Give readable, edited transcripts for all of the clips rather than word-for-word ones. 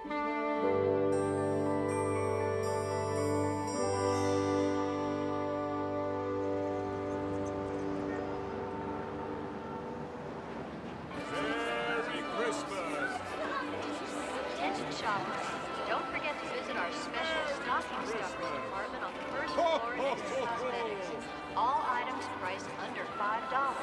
Merry Christmas! Attention shoppers, don't forget to visit our special stocking stuffer department on the first floor next to cosmetics. All items priced under $5.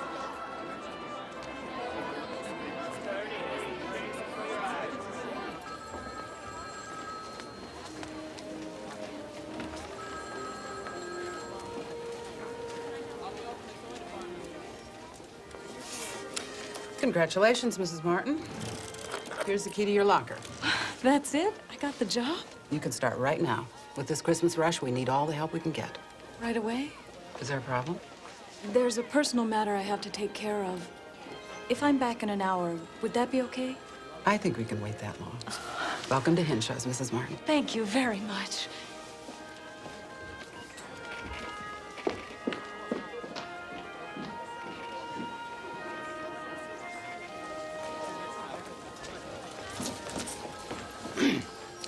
Congratulations, Mrs. Martin. Here's the key to your locker. That's it? I got the job? You can start right now. With this Christmas rush, we need all the help we can get. Right away? Is there a problem? There's a personal matter I have to take care of. If I'm back in an hour, would that be okay? I think we can wait that long. Welcome to Henshaw's, Mrs. Martin. Thank you very much.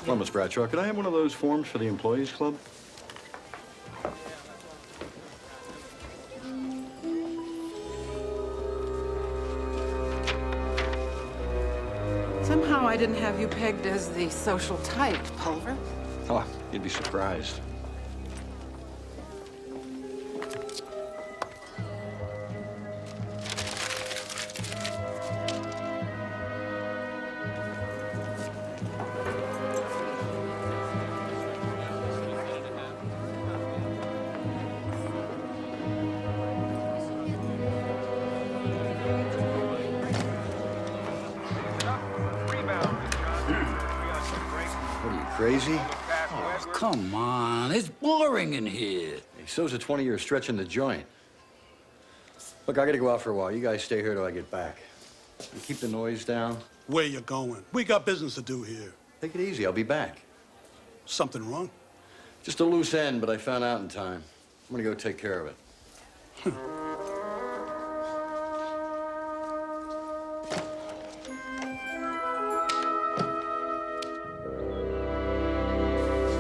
Well, Miss Bradshaw, could I have one of those forms for the Employees Club? Somehow I didn't have you pegged as the social type, Pulver. Oh, you'd be surprised. What are you, crazy? Oh, come on. It's boring in here. Hey, so's a 20-year stretch in the joint. Look, I gotta go out for a while. You guys stay here till I get back. And keep the noise down. Where you going? We got business to do here. Take it easy. I'll be back. Something wrong? Just a loose end, but I found out in time. I'm gonna go take care of it.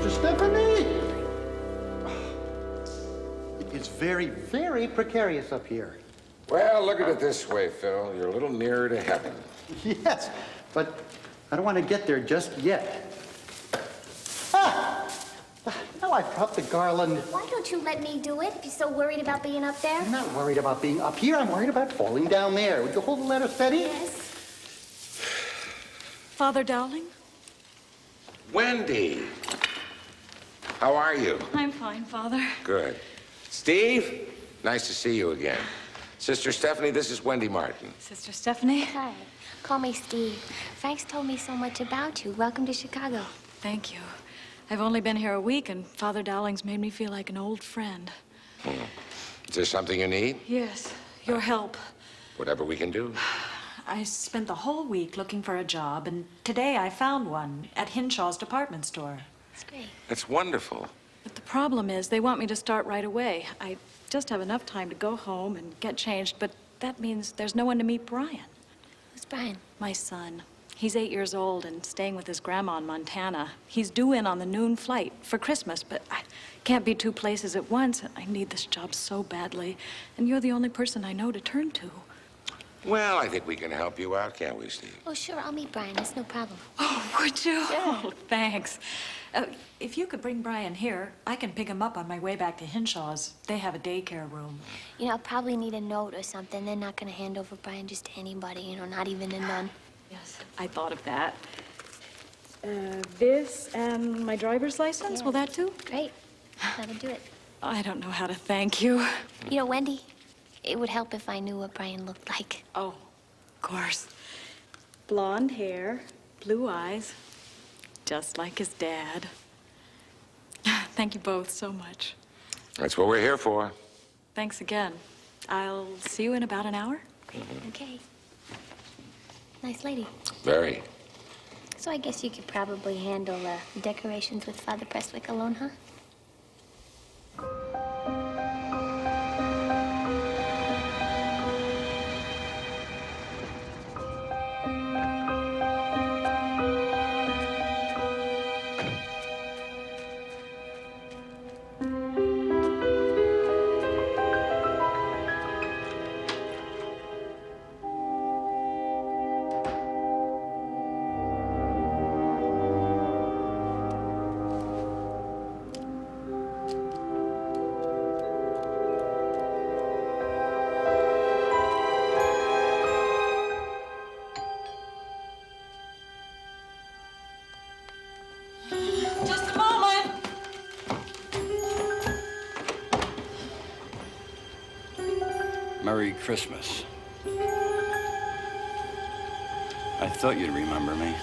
Mr. Stephanie! It's very, very precarious up here. Well, look at it this way, Phil. You're a little nearer to heaven. Yes, but I don't want to get there just yet. Ah! Now I dropped the garland. Why don't you let me do it if you're so worried about being up there? I'm not worried about being up here. I'm worried about falling down there. Would you hold the ladder steady? Yes. Father Dowling? Wendy! How are you? I'm fine, Father. Good. Steve? Nice to see you again. Sister Stephanie, this is Wendy Martin. Sister Stephanie? Hi. Call me Steve. Frank's told me so much about you. Welcome to Chicago. Thank you. I've only been here a week, and Father Dowling's made me feel like an old friend. Is there something you need? Yes, your help. Whatever we can do. I spent the whole week looking for a job, and today I found one at Henshaw's department store. It's great. That's wonderful. But the problem is they want me to start right away. I just have enough time to go home and get changed, but that means there's no one to meet Brian. Who's Brian? My son. He's 8 years old and staying with his grandma in Montana. He's due in on the noon flight for Christmas, but I can't be two places at once. I need this job so badly, and you're the only person I know to turn to. Well, I think we can help you out, can't we, Steve? Oh, sure. I'll meet Brian. That's no problem. Oh, would you? Yeah. Oh, thanks. If you could bring Brian here, I can pick him up on my way back to Henshaw's. They have a daycare room. You know, I'll probably need a note or something. They're not going to hand over Brian just to anybody, you know, not even a nun. Yes, I thought of that. This and my driver's license, will that do? Great. That'll do it. I don't know how to thank you. You know, Wendy, it would help if I knew what Brian looked like. Oh, of course. Blonde hair, blue eyes, just like his dad. Thank you both so much. That's what we're here for. Thanks again. I'll see you in about an hour. Okay. Nice lady. Very. So I guess you could probably handle decorations with Father Prestwick alone, huh? Merry Christmas. I thought you'd remember me.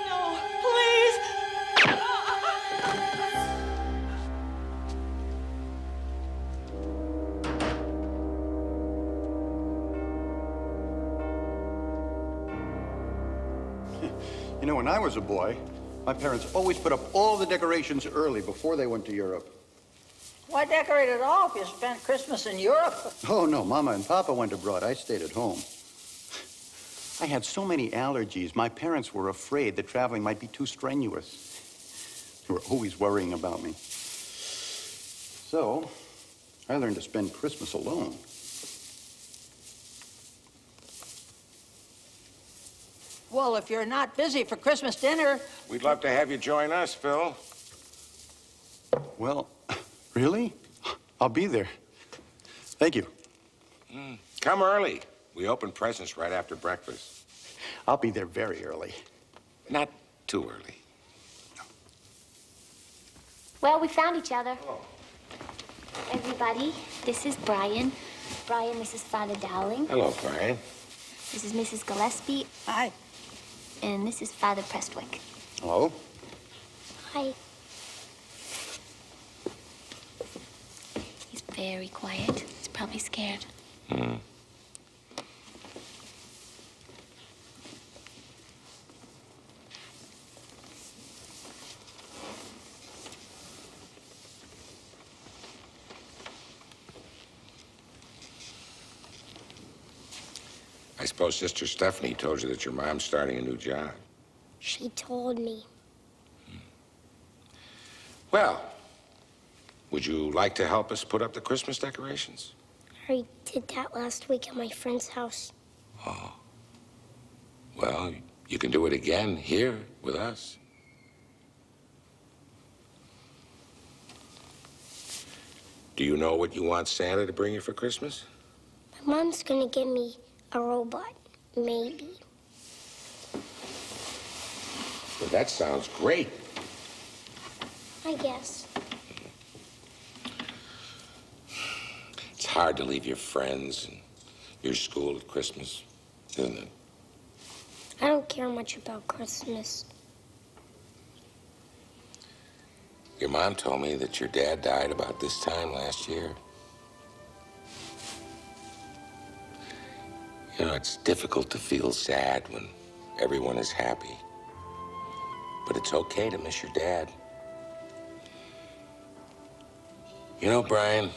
No, please. You know, when I was a boy, my parents always put up all the decorations early before they went to Europe. Why decorate at all if you spent Christmas in Europe? Oh, no, Mama and Papa went abroad. I stayed at home. I had so many allergies. My parents were afraid that traveling might be too strenuous. They were always worrying about me. So, I learned to spend Christmas alone. Well, if you're not busy for Christmas dinner, We'd love to have you join us, Phil. Well, really? I'll be there. Thank you. Come early. We open presents right after breakfast. I'll be there very early. Not too early. Well, we found each other. Everybody, this is Brian. Brian, this is Father Dowling. Hello, Brian. This is Mrs. Gillespie. hi. And this is Father Prestwick. Hello? Hi. He's very quiet. He's probably scared. I suppose Sister Stephanie told you that your mom's starting a new job. She told me. Well, would you like to help us put up the Christmas decorations? I already did that last week at my friend's house. Oh. Well, you can do it again here with us. Do you know what you want Santa to bring you for Christmas? My mom's gonna get me a robot, maybe. Well, that sounds great. I guess. It's hard to leave your friends and your school at Christmas, isn't it? I don't care much about Christmas. Your mom told me that your dad died about this time last year. You know, it's difficult to feel sad when everyone is happy. But it's okay to miss your dad. You know, Brian,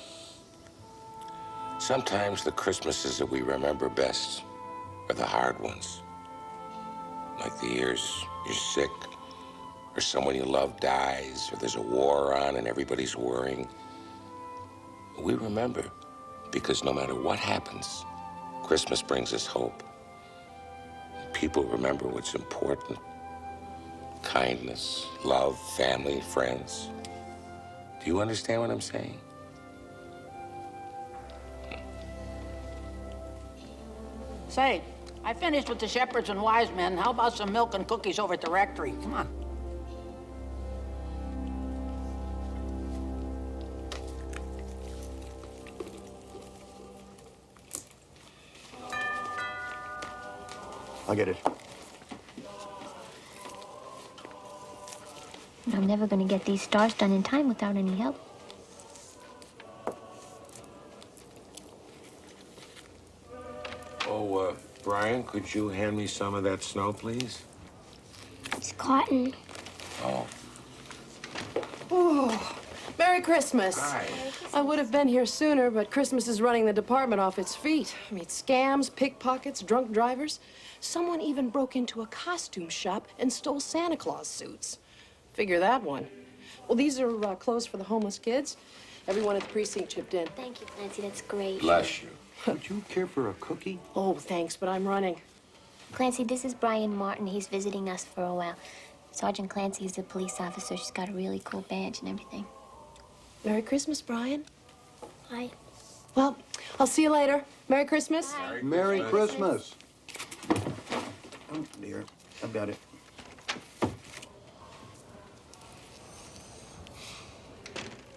sometimes the Christmases that we remember best are the hard ones. Like the years you're sick, or someone you love dies, or there's a war on and everybody's worrying. We remember because no matter what happens, Christmas brings us hope. People remember what's important. Kindness, love, family, friends. Do you understand what I'm saying? Say, I finished with the shepherds and wise men. How about some milk and cookies over at the rectory? Come on. I'll get it. I'm never gonna get these stars done in time without any help. Oh, Brian, could you hand me some of that snow, please? It's cotton. Oh. Oh, Merry Christmas. Hi. I would have been here sooner, but Christmas is running the department off its feet. I mean, scams, pickpockets, drunk drivers. Someone even broke into a costume shop and stole Santa Claus suits. Figure that one. Well, these are clothes for the homeless kids. Everyone at the precinct chipped in. Thank you, Clancy. That's great. Bless you. Would you care for a cookie? Oh, thanks, but I'm running. Clancy, this is Brian Martin. He's visiting us for a while. Sergeant Clancy is a police officer. She's got a really cool badge and everything. Merry Christmas, Brian. Bye. Well, I'll see you later. Merry Christmas. Merry Christmas. Oh, dear. I've got it.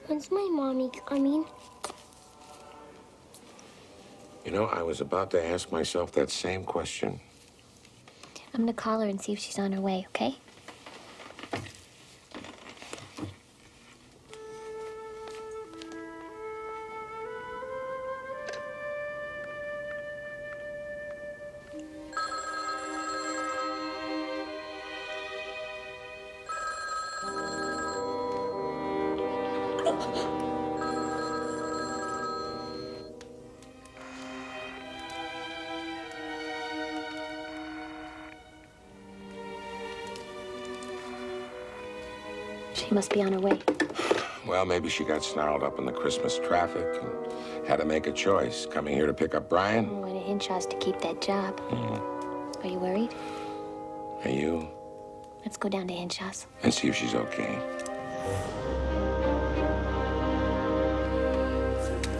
When's my mommy coming? know, I was about to ask myself that same question. I'm gonna call her and see if she's on her way, okay? She must be on her way. Well, maybe she got snarled up in the Christmas traffic and had to make a choice, coming here to pick up Brian. I'm going to Hinshaw's to keep that job. Are you worried? Are you? Let's go down to Hinshaw's. And see if she's okay.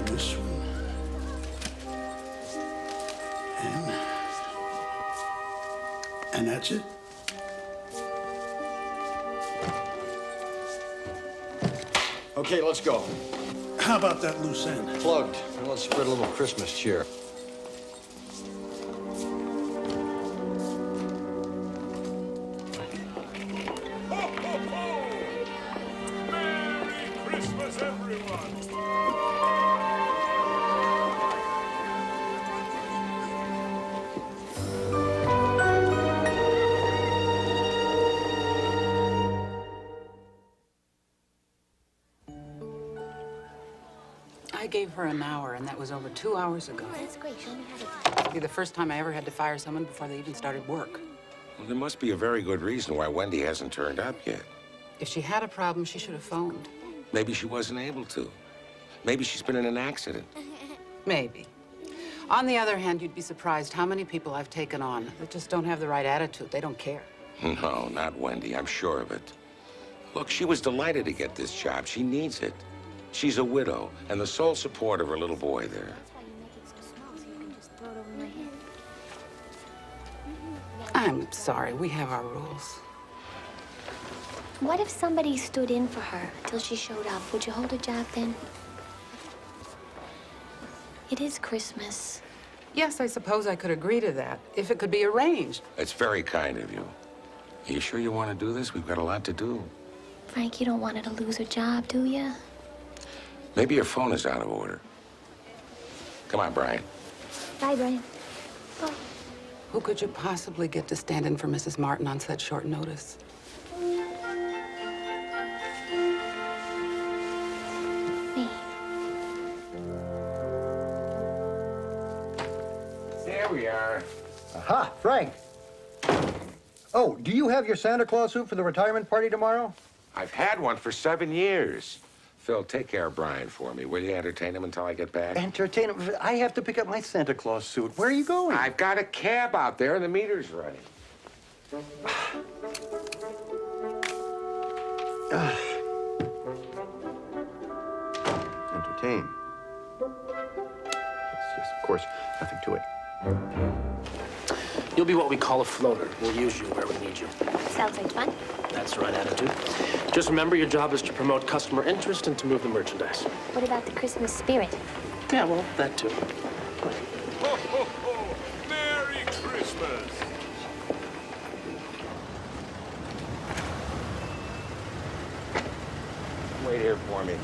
This one. And that's it? Okay, let's go. How about that loose end? Plugged. Now let's spread a little Christmas cheer. Merry Christmas, everyone! I gave her an hour, and that was over 2 hours ago. Oh, that's great. Show me how to do it. It'll be the first time I ever had to fire someone before they even started work. Well, there must be a very good reason why Wendy hasn't turned up yet. If she had a problem, she should have phoned. Maybe she wasn't able to. Maybe she's been in an accident. Maybe. On the other hand, you'd be surprised how many people I've taken on that just don't have the right attitude. They don't care. No, not Wendy. I'm sure of it. Look, she was delighted to get this job. She needs it. She's a widow and the sole support of her little boy there. That's why you make it so small so you can just throw it over my head. I'm sorry. We have our rules. What if somebody stood in for her till she showed up? Would you hold her job then? It is Christmas. Yes, I suppose I could agree to that, if it could be arranged. It's very kind of you. Are you sure you want to do this? We've got a lot to do. Frank, you don't want her to lose her job, do you? Maybe your phone is out of order. Come on, Brian. Bye, Brian. Oh. Who could you possibly get to stand in for Mrs. Martin on such short notice? Me. There we are. Aha, Frank. Oh, do you have your Santa Claus suit for the retirement party tomorrow? I've had one for 7 years. Phil, take care of Brian for me. Will you entertain him until I get back? Entertain him. I have to pick up my Santa Claus suit. Where are you going? I've got a cab out there and the meter's running. Entertain. Yes, of course. Nothing to it. You'll be what we call a floater. We'll use you where we need you. Sounds like fun. That's the right attitude. Just remember, your job is to promote customer interest and to move the merchandise. What about the Christmas spirit? Yeah, well, that too. Ho, ho, ho! Merry Christmas! Wait here for me.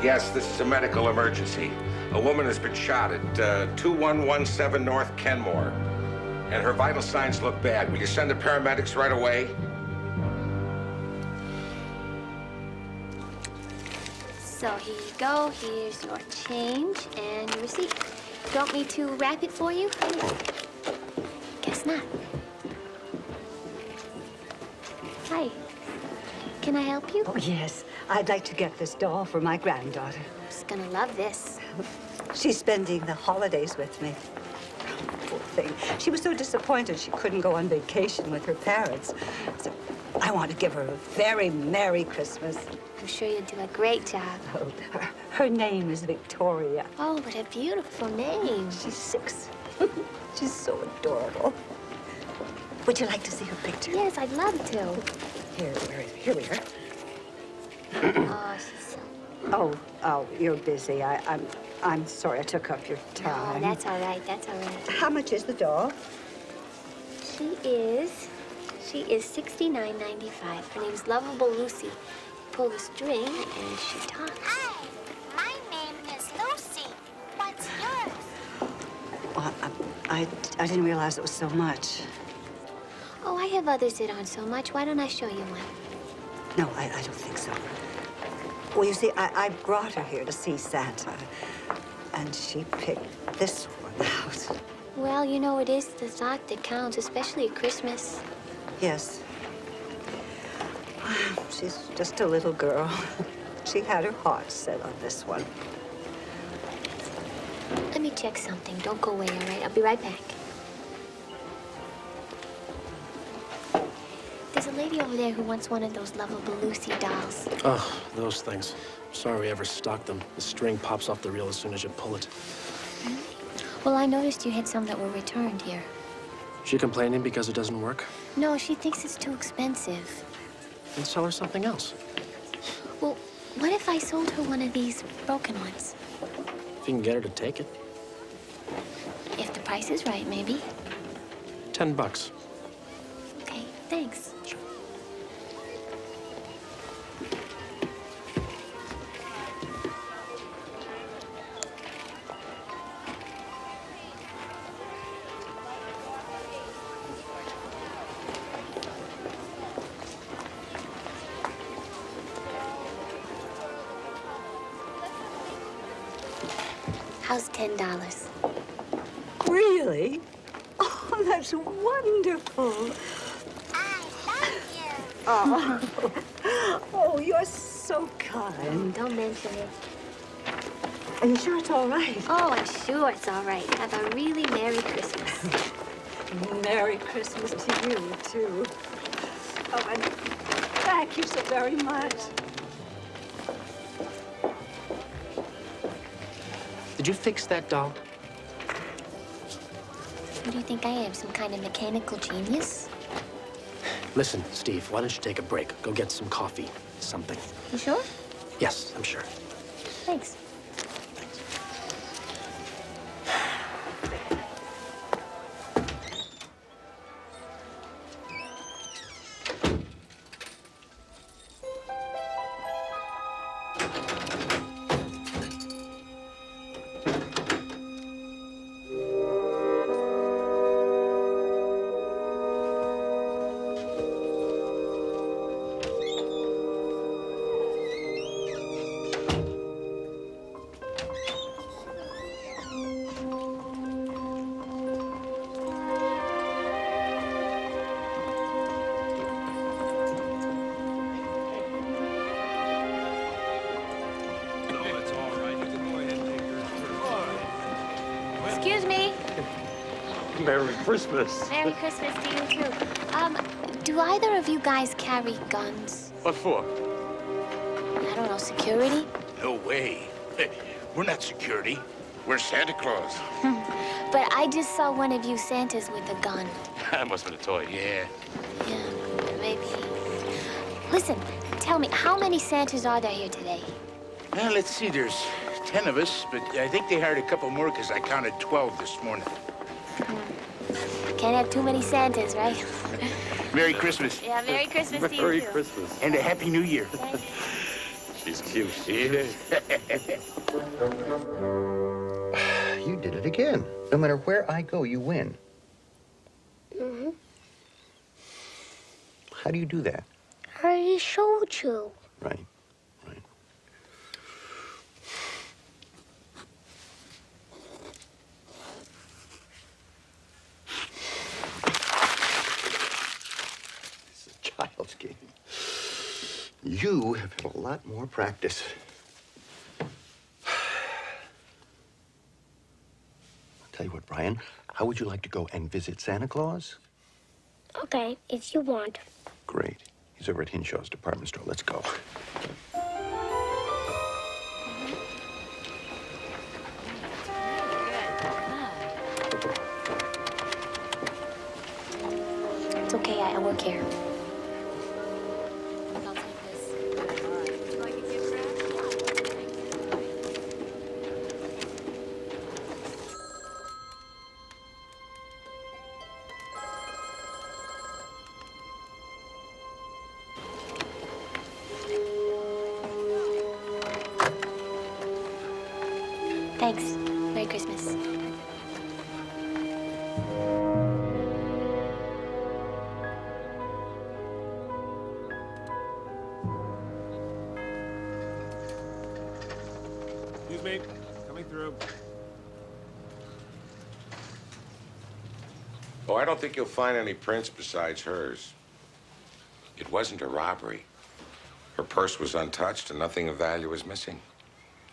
Yes, this is a medical emergency. A woman has been shot at 2117 North Kenmore, and her vital signs look bad. Will you send the paramedics right away? So here you go. Here's your change and your receipt. You want me to wrap it for you? Guess not. Hi. Can I help you? Oh, yes. I'd like to get this doll for my granddaughter. She's gonna love this. She's spending the holidays with me. Poor thing. She was so disappointed she couldn't go on vacation with her parents. So I want to give her a very Merry Christmas. I'm sure you'll do a great job. Oh, her name is Victoria. Oh, what a beautiful name. She's 6. She's so adorable. Would you like to see her picture? Yes, I'd love to. Here we are. Oh, she's so... Oh, you're busy. I'm sorry I took up your time. No, that's all right. That's all right. How much is the doll? She is $69.95. Her name's Lovable Lucy. You pull the string and she talks. Hi, my name is Lucy. What's yours? Well, I didn't realize it was so much. Oh, I have others that aren't so much. Why don't I show you one? No, I don't think so. Well, you see, I brought her here to see Santa, and she picked this one out. Well, you know, it is the thought that counts, especially at Christmas. Yes. She's just a little girl. She had her heart set on this one. Let me check something. Don't go away, all right? I'll be right back. There's a lady over there who wants one of those Lovable Lucy dolls. Oh, those things. Sorry we ever stocked them. The string pops off the reel as soon as you pull it. Well, I noticed you had some that were returned here. She complaining because it doesn't work? No, she thinks it's too expensive. Then sell her something else. Well, what if I sold her one of these broken ones? If you can get her to take it. If the price is right, maybe. $10. Okay, thanks. How's $10? Really? Oh, that's wonderful. I love you. Oh, you're so kind. Don't mention it. Are you sure it's all right? Oh, I'm sure it's all right. Have a really Merry Christmas. Merry Christmas to you, too. Oh, and thank you so very much. Did you fix that doll? Who do you think I am? Some kind of mechanical genius? Listen, Steve, why don't you take a break? Go get some coffee, something. You sure? Yes, I'm sure. Thanks. Excuse me. Merry Christmas. Merry Christmas to you, too. Do either of you guys carry guns? What for? I don't know, security? No way. We're not security. We're Santa Claus. But I just saw one of you Santas with a gun. That must have been a toy. Yeah. Yeah, maybe. Listen, tell me, how many Santas are there here today? Well, let's see. There's 10 of us, but I think they hired a couple more because I counted 12 this morning. Can't have too many Santas, right? Merry Christmas. Yeah, Merry Christmas to you, Merry too. Christmas. And a Happy New Year. She's cute, she is. You did it again. No matter where I go, you win. Mm-hmm. How do you do that? I already showed you. Right, right. It's a child's game. You have had a lot more practice. I'll tell you what, Brian. How would you like to go and visit Santa Claus? Okay, if you want. Great. He's over at Hinshaw's department store. Let's go. It's okay, I work here. Thanks. Merry Christmas. Excuse me. Coming through. Oh, I don't think you'll find any prints besides hers. It wasn't a robbery. Her purse was untouched and nothing of value was missing.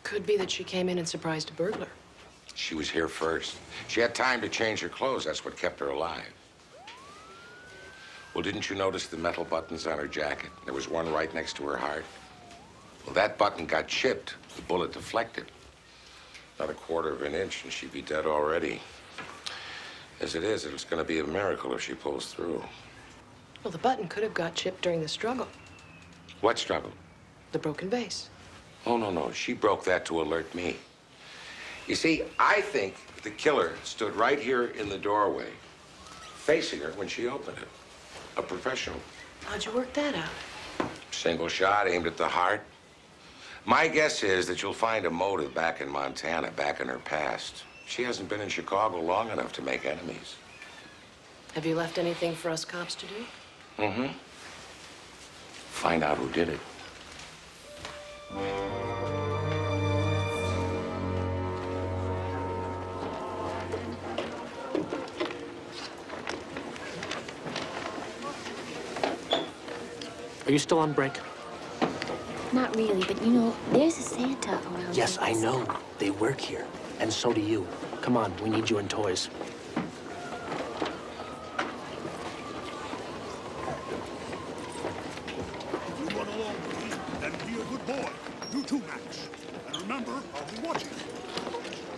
Could be that she came in and surprised a burglar. She was here first. She had time to change her clothes. That's what kept her alive. Well, didn't you notice the metal buttons on her jacket? There was one right next to her heart. Well, that button got chipped. The bullet deflected. Not a quarter of an inch, and she'd be dead already. As it is, it's going to be a miracle if she pulls through. Well, the button could have got chipped during the struggle. What struggle? The broken vase. Oh, no. She broke that to alert me. You see, I think the killer stood right here in the doorway, facing her when she opened it. A professional. How'd you work that out? Single shot aimed at the heart. My guess is that you'll find a motive back in Montana, back in her past. She hasn't been in Chicago long enough to make enemies. Have you left anything for us cops to do? Mm-hmm. Find out who did it. Are you still on break? Not really, but you know, there's a Santa around. Yes, here. I know. They work here. And so do you. Come on, we need you in toys. You run along with me, then be a good boy. You too, Max. And remember, I'll be watching.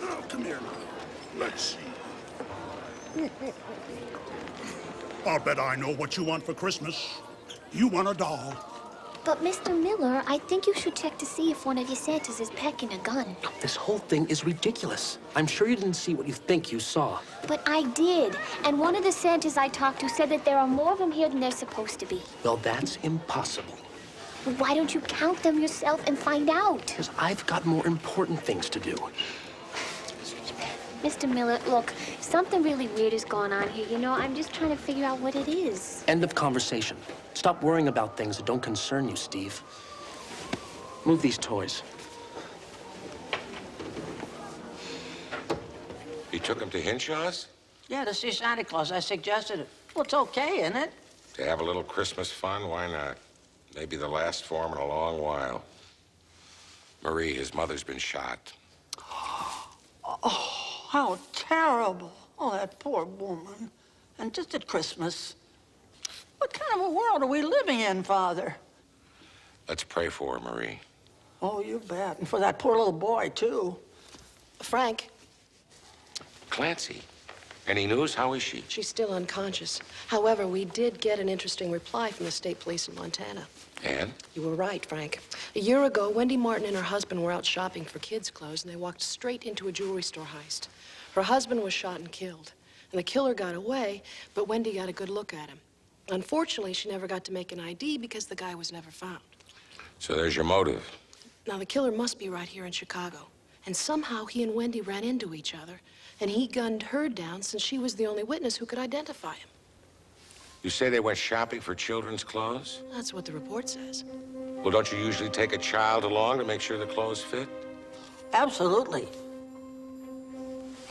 Now, come here now. Let's see. I'll bet I know what you want for Christmas. You want a doll. But Mr. Miller, I think you should check to see if one of your Santas is packing a gun. This whole thing is ridiculous. I'm sure you didn't see what you think you saw. But I did. And one of the Santas I talked to said that there are more of them here than there's supposed to be. Well, that's impossible. Well, why don't you count them yourself and find out? Because I've got more important things to do. Mr. Miller, look, something really weird is going on here. You know, I'm just trying to figure out what it is. End of conversation. Stop worrying about things that don't concern you, Steve. Move these toys. You took him to Hinshaw's? Yeah, to see Santa Claus. I suggested it. Well, it's okay, isn't it? To have a little Christmas fun? Why not? Maybe the last for him in a long while. Marie, his mother's been shot. Oh, how terrible. Oh, that poor woman. And just at Christmas. What kind of a world are we living in, Father? Let's pray for her, Marie. Oh, you bet. And for that poor little boy, too. Frank. Clancy. Any news? How is she? She's still unconscious. However, we did get an interesting reply from the state police in Montana. And? You were right, Frank. A year ago, Wendy Martin and her husband were out shopping for kids' clothes, and they walked straight into a jewelry store heist. Her husband was shot and killed, and the killer got away, but Wendy got a good look at him. Unfortunately, she never got to make an ID because the guy was never found. So there's your motive. Now, the killer must be right here in Chicago. And somehow he and Wendy ran into each other, and he gunned her down since she was the only witness who could identify him. You say they went shopping for children's clothes? That's what the report says. Well, don't you usually take a child along to make sure the clothes fit? Absolutely.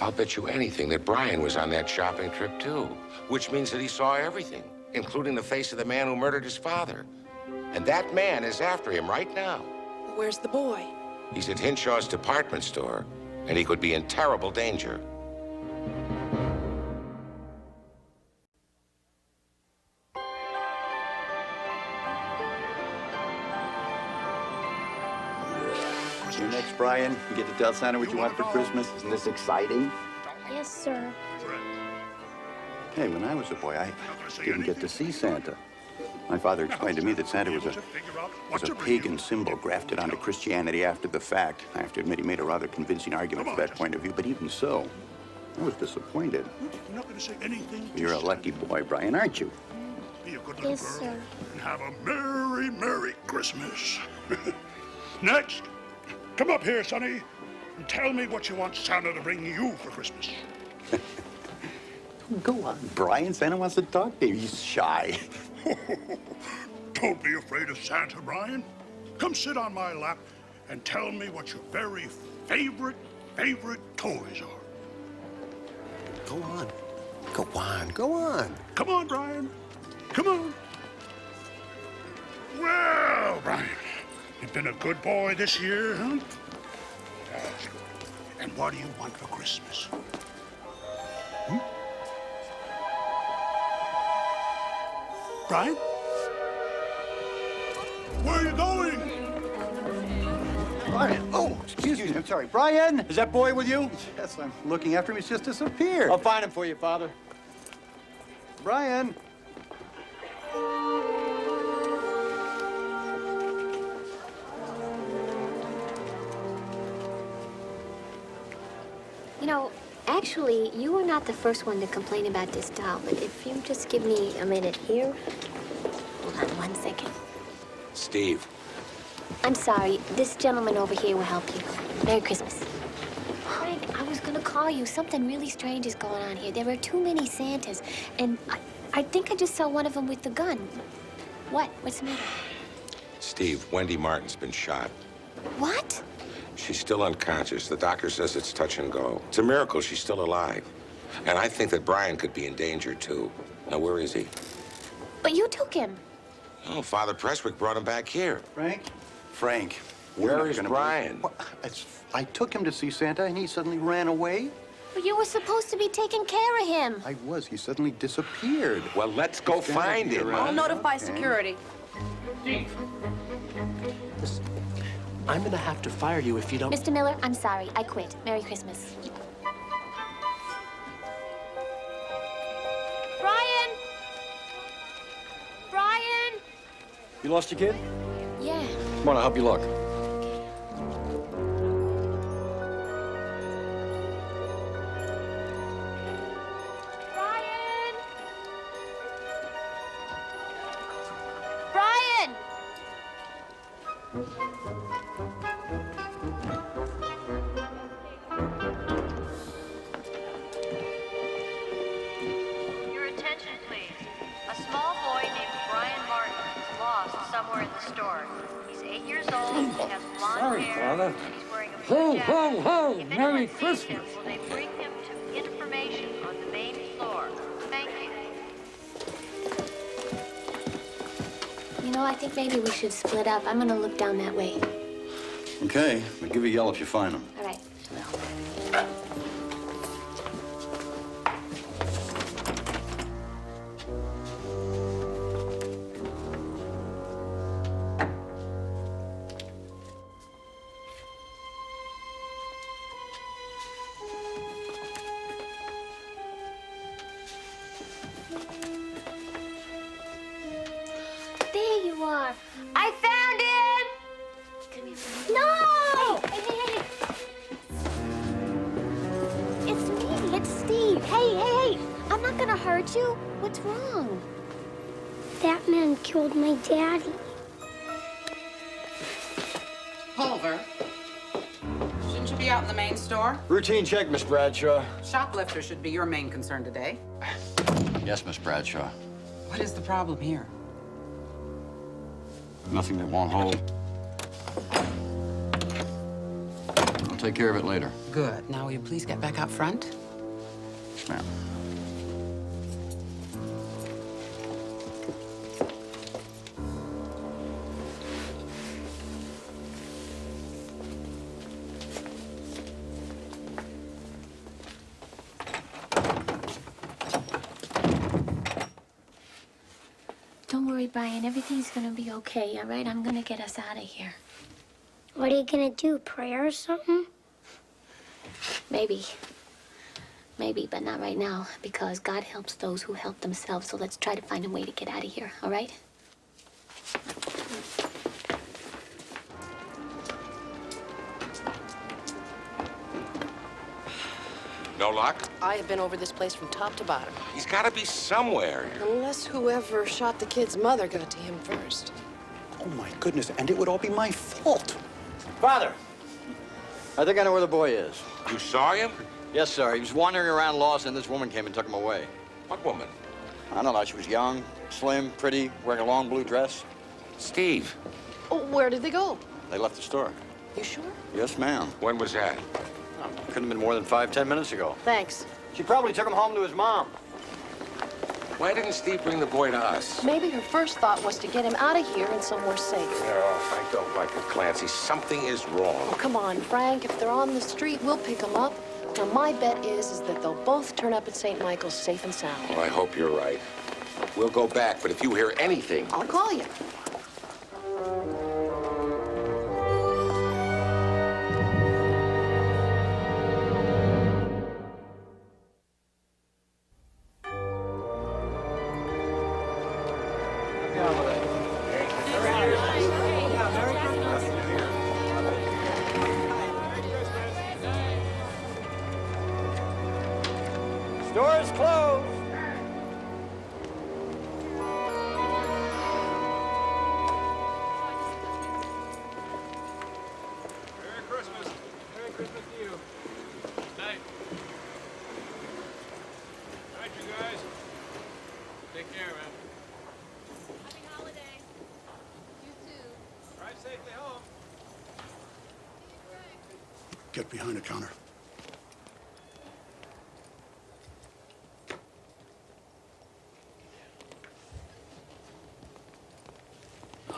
I'll bet you anything that Brian was on that shopping trip, too. Which means that he saw everything, including the face of the man who murdered his father. And that man is after him right now. Where's the boy? He's at Hinshaw's department store, and he could be in terrible danger. You're next, Brian. You get to tell Santa what you want for Christmas. Isn't this exciting? Yes, sir. Hey, when I was a boy, I didn't get to see Santa. My father explained to me that Santa was a pagan symbol grafted onto Christianity after the fact. I have to admit, he made a rather convincing argument for that point of view, but even so, I was disappointed. You're not going to say anything? You're a lucky boy, Brian, aren't you? Be a good little Yes, girl sir. and have a merry, merry Christmas. Next, come up here, Sonny, and tell me what you want Santa to bring you for Christmas. Go on, Brian. Santa wants to talk to you. He's shy. Don't be afraid of Santa, Brian. Come sit on my lap and tell me what your very favorite toys are. Go on. Go on. Go on. Come on, Brian. Come on. Well, Brian, you've been a good boy this year, huh? That's good. And what do you want for Christmas? Brian? Where are you going? Brian, oh, excuse me, I'm sorry. Brian, is that boy with you? Yes, I'm looking after him. He's just disappeared. I'll find him for you, Father. Brian. You know, actually, you were not the first one to complain about this doll, but if you just give me a minute here. Hold on 1 second. Steve. I'm sorry. This gentleman over here will help you. Merry Christmas. Frank, I was gonna call you. Something really strange is going on here. There are too many Santas, and I think I just saw one of them with the gun. What? What's the matter? Steve, Wendy Martin's been shot. What? She's still unconscious. The doctor says it's touch and go. It's a miracle she's still alive. And I think that Brian could be in danger, too. Now, where is he? But you took him. Oh, Father Prestwick brought him back here. Frank. Where is Brian? I took him to see Santa, and he suddenly ran away. But you were supposed to be taking care of him. I was. He suddenly disappeared. Well, let's go find him. I'll notify security. Steve. Listen, I'm gonna have to fire you if you don't... Mr. Miller, I'm sorry. I quit. Merry Christmas. Brian! Brian! You lost your kid? Yeah. Come on, I'll help you look. Brian! Brian! Your attention, please. A small boy named Brian Martin is lost somewhere in the store. He's 8 years old, he has blonde Sorry, hair, Father. and he's wearing a Ho, blue jacket. ho, ho! If Merry anyone sees Christmas! him, will they bring him to information on the main floor? Thank you. You know, I think maybe we should split up. I'm gonna look down that way. Okay, but give a yell if you find him. All right. There you are. I found him! Come here. No! Hey, hey, hey. It's me. It's Steve. Hey, hey, hey. I'm not gonna hurt you. What's wrong? That man killed my daddy. Pulver. Shouldn't you be out in the main store? Routine check, Miss Bradshaw. Shoplifter should be your main concern today. Yes, Miss Bradshaw. What is the problem here? Nothing that won't hold. I'll take care of it later. Good. Now, will you please get back out front? Yes, ma'am. Don't worry, Brian. Everything's gonna be okay, all right? I'm gonna get us out of here. What are you gonna do? Pray or something? Maybe. Maybe, but not right now, because God helps those who help themselves. So let's try to find a way to get out of here, all right? No luck? I have been over this place from top to bottom. He's got to be somewhere. Unless whoever shot the kid's mother got to him first. Oh, my goodness, and it would all be my fault. Father! I think I know where the boy is. You saw him? Yes, sir. He was wandering around lost, and this woman came and took him away. What woman? I don't know. She was young, slim, pretty, wearing a long blue dress. Steve. Oh, where did they go? They left the store. You sure? Yes, ma'am. When was that? Couldn't have been more than 5-10 minutes ago. Thanks. She probably took him home to his mom. Why didn't Steve bring the boy to us? Maybe her first thought was to get him out of here and somewhere safe. Oh, I don't like it, Clancy. Something is wrong. Oh, come on, Frank. If they're on the street, we'll pick them up. Now, my bet is that they'll both turn up at St. Michael's safe and sound. Well, I hope you're right. We'll go back, but if you hear anything... I'll call you. Store is closed. Merry Christmas. Merry Christmas to you. Night. Night, you guys. Take care, man. Happy holidays. You too. Drive safely home. Get behind the counter.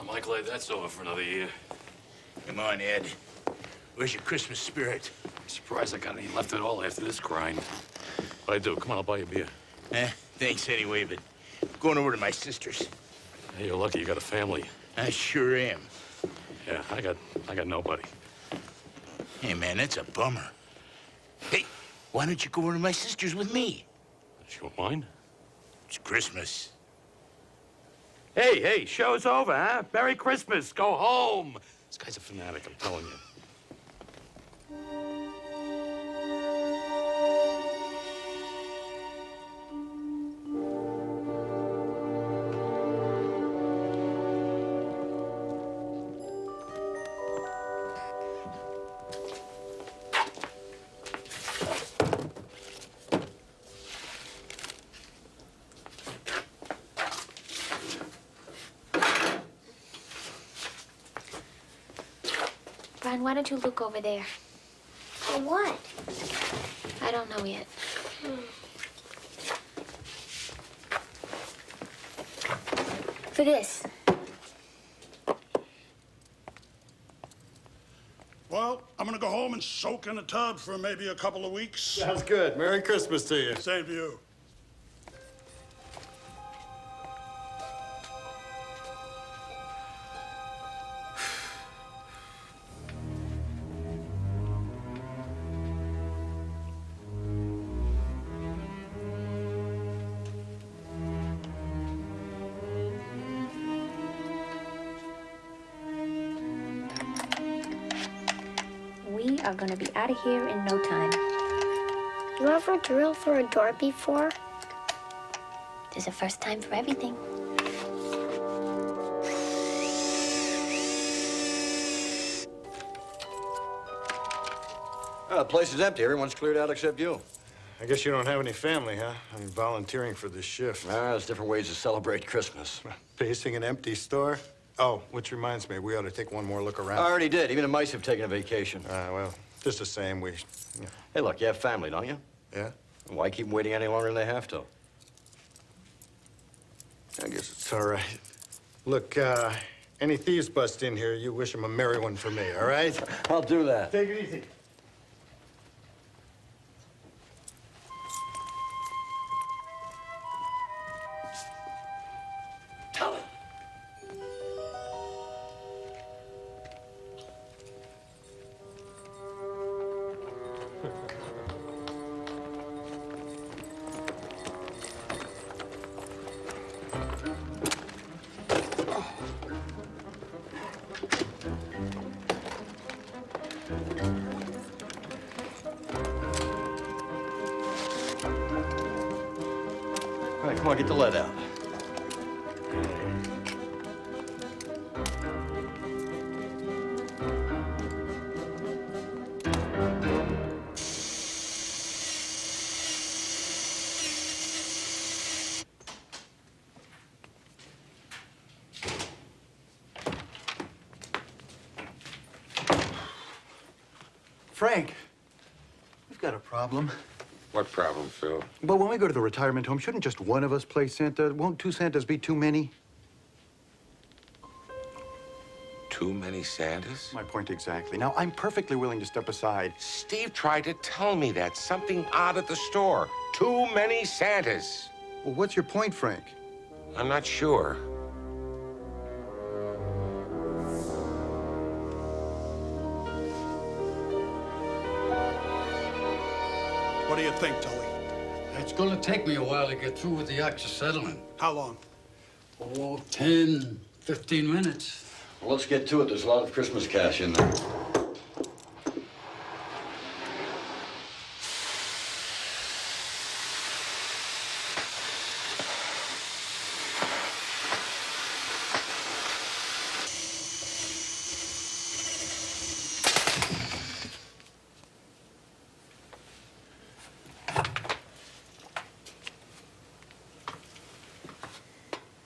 I'm glad that's over for another year. Come on, Ed. Where's your Christmas spirit? Surprised I got any left at all after this grind. But I do. Come on, I'll buy you a beer. Thanks anyway, but I'm going over to my sister's. Hey, you're lucky you got a family. I sure am. Yeah, I got nobody. Hey, man, that's a bummer. Hey, why don't you go over to my sister's with me? She won't mind. It's Christmas. Hey, show's over, huh? Merry Christmas. Go home. This guy's a fanatic, I'm telling you. Brian, why don't you look over there? For what? I don't know yet. For this. Well, I'm gonna go home and soak in a tub for maybe a couple of weeks. Sounds good. Merry Christmas to you. Same to you. We are gonna be out of here in no time. You ever drill for a door before? There's a first time for everything. The place is empty. Everyone's cleared out except you. I guess you don't have any family, huh? I'm volunteering for this shift. There's different ways to celebrate Christmas. Pacing an empty store? Oh, which reminds me, we ought to take one more look around. I already did. Even the mice have taken a vacation. Well, just the same, we... Yeah. Hey, look, you have family, don't you? Yeah? Why keep them waiting any longer than they have to? I guess it's all right. Look, any thieves bust in here, you wish them a merry one for me, all right? I'll do that. Take it easy. All right, come on, get the lead out. Frank, we've got a problem. What problem, Phil? But when we go to the retirement home, shouldn't just one of us play Santa? Won't two Santas be too many? Too many Santas? My point exactly. Now, I'm perfectly willing to step aside. Steve tried to tell me that. Something odd at the store. Too many Santas. Well, what's your point, Frank? I'm not sure. What do you think, Tully? It's going to take me a while to get through with the acts of settlement. How long? Oh, 10, 15 minutes. Well, let's get to it. There's a lot of Christmas cash in there.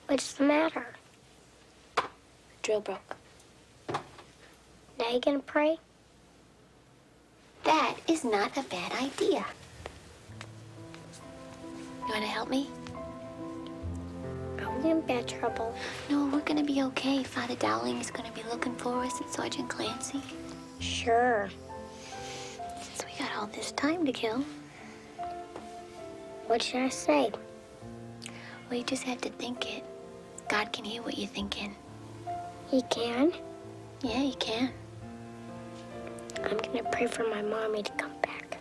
What's the matter? Drill broke. Now you gonna pray? That is not a bad idea. You want to help me? Are we in bad trouble? No, we're gonna be okay. Father Dowling is gonna be looking for us and Sergeant Clancy. Sure. Since we got all this time to kill, What should I say? well, you just have to think it. God can hear what you're thinking. He can? Yeah, he can. I'm gonna pray for my mommy to come back.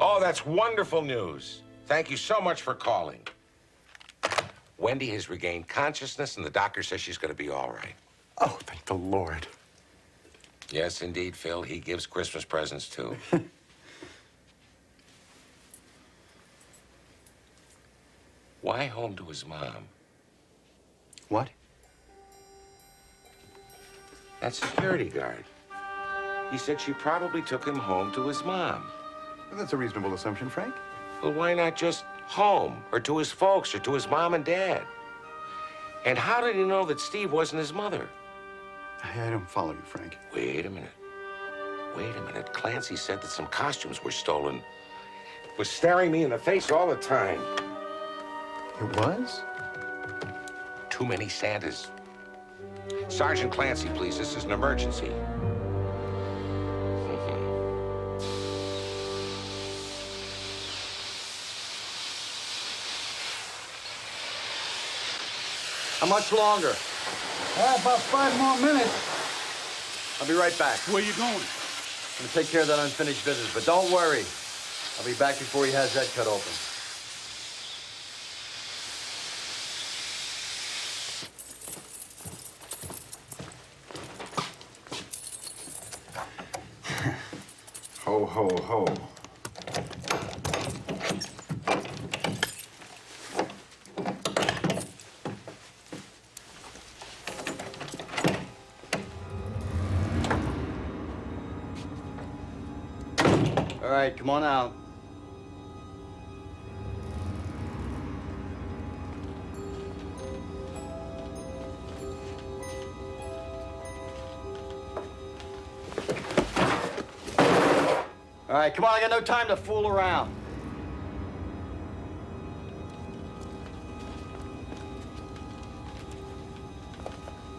Oh, that's wonderful news. Thank you so much for calling. Wendy has regained consciousness, and the doctor says she's going to be all right. Oh, thank the Lord. Yes, indeed, Phil. He gives Christmas presents, too. Why home to his mom? What? That security guard. He said she probably took him home to his mom. That's a reasonable assumption, Frank. Well, why not just home, or to his folks, or to his mom and dad? And how did he know that Steve wasn't his mother? I don't follow you, Frank. Wait a minute. Wait a minute. Clancy said that some costumes were stolen. Was staring me in the face all the time. It was? Too many Santas. Sergeant Clancy, please. This is an emergency. How much longer? About 5 more minutes. I'll be right back. Where you going? I'm gonna take care of that unfinished business, but don't worry. I'll be back before he has that cut open. ho, ho. All right, come on out. All right, come on, I got no time to fool around.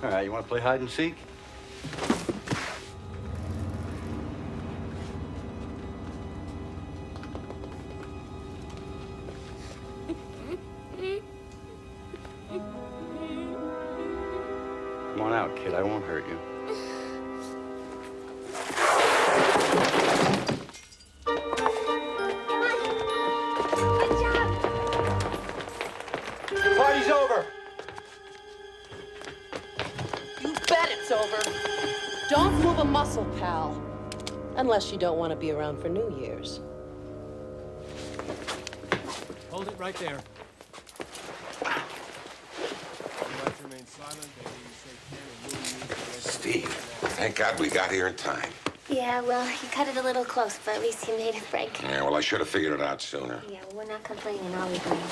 All right, you want to play hide and seek? Come on out, kid, I won't hurt you. Party's over. You bet it's over. Don't move a muscle, pal. Unless you don't want to be around for New Year's. Hold it right there. You'd like to remain silent, baby. You say can and will use the Steve, thank God we got here in time. Yeah, well, you cut it a little close, but at least you made it, Frank. Yeah, well, I should have figured it out sooner. Yeah, well, we're not complaining, are we, Brian?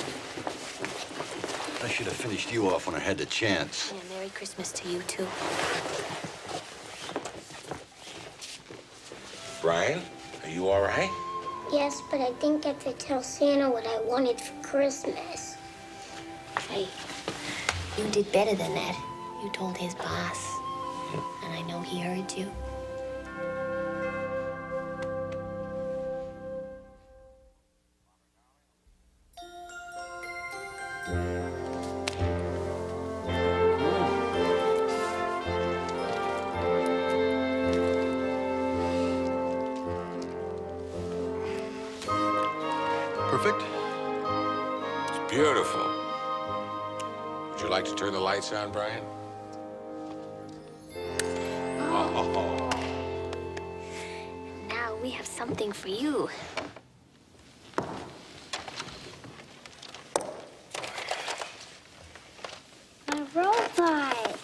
I should have finished you off when I had the chance. Yeah, Merry Christmas to you, too. Brian, are you all right? Yes, but I didn't get to tell Santa what I wanted for Christmas. Hey, you did better than that. You told his boss. And I know he heard you. Perfect? It's beautiful. Would you like to turn the lights on, Brian? Oh. Now we have something for you. A robot.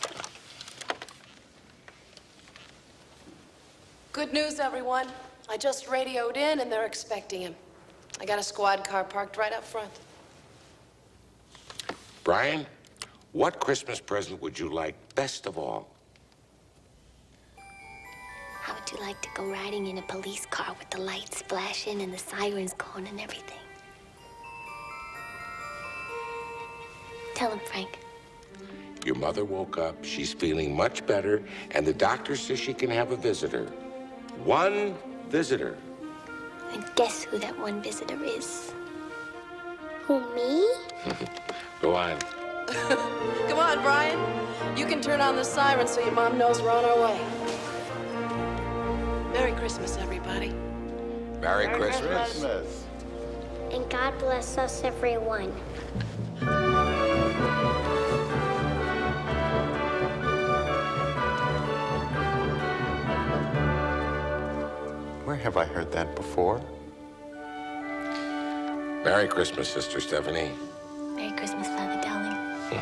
Good news, everyone. I just radioed in, and they're expecting him. I got a squad car parked right up front. Brian, what Christmas present would you like best of all? How would you like to go riding in a police car with the lights flashing and the sirens going and everything? Tell him, Frank. Your mother woke up, she's feeling much better, and the doctor says she can have a visitor. One visitor. And guess who that one visitor is? Who, me? Go on. Come on, Brian. You can turn on the siren so your mom knows we're on our way. Merry Christmas, everybody. Merry Christmas. And God bless us, everyone. Where have I heard that before? Merry Christmas, Sister Stephanie. Merry Christmas, Father Dowling.